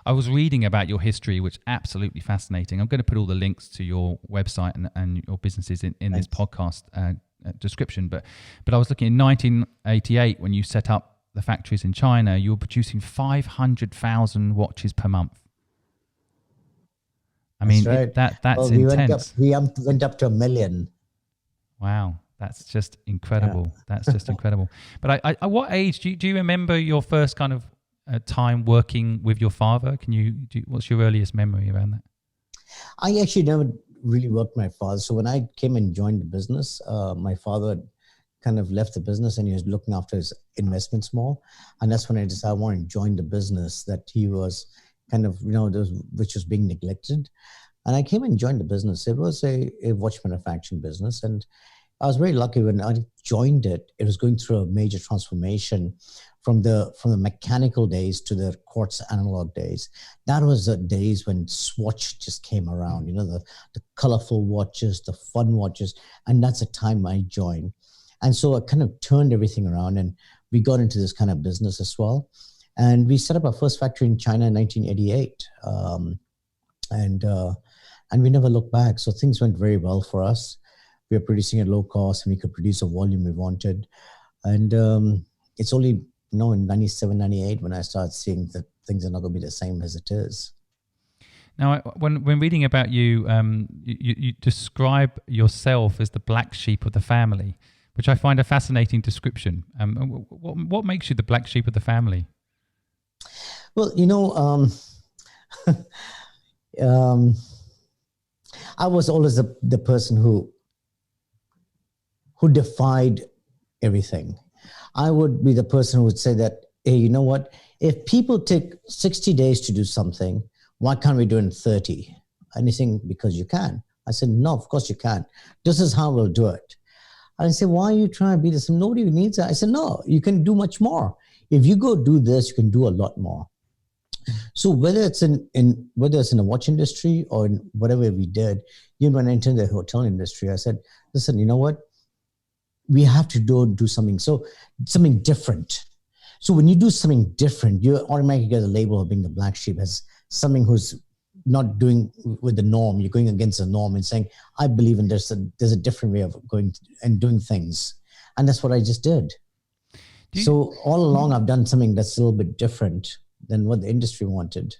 I was reading about your history, which is absolutely fascinating. I'm going to put all the links to your website and your businesses in this podcast description. But I was looking in 1988 when you set up the factories in China, you were producing 500,000 watches per month. I mean, right. that's intense. We went up to 1 million. Wow. That's just incredible. Yeah. That's just incredible. But at what age do you remember your first kind of time working with your father? What's your earliest memory around that? I actually never really worked with my father. So when I came and joined the business, my father kind of left the business and he was looking after his investments more. And that's when I decided I wanted to join the business that he was kind of, which was being neglected. And I came and joined the business. It was a watch manufacturing business. And I was very lucky when I joined it. It was going through a major transformation from the mechanical days to the quartz analog days. That was the days when Swatch just came around, the colorful watches, the fun watches. And that's the time I joined. And so I kind of turned everything around and we got into this kind of business as well. And we set up our first factory in China in 1988. And we never looked back. So things went very well for us. We were producing at low cost and we could produce a volume we wanted. And it's only, in 97, 98 when I started seeing that things are not going to be the same as it is. Now, when reading about you, you describe yourself as the black sheep of the family, which I find a fascinating description. What makes you the black sheep of the family? Well, I was always the person who defied everything. I would be the person who would say that, hey, you know what? If people take 60 days to do something, why can't we do it in 30? Anything because you can. I said, no, of course you can. This is how we'll do it. And I said, why are you trying to be this? Nobody needs that. I said, no, you can do much more. If you go do this, you can do a lot more. So whether it's in the watch industry or in whatever we did, even when I entered the hotel industry, I said, listen, you know what? We have to do something. So something different. So when you do something different, you automatically get a label of being the black sheep as something who's not doing with the norm. You're going against the norm and saying, I believe in there's a different way of going and doing things. And that's what I just did. So all along, I've done something that's a little bit different than what the industry wanted.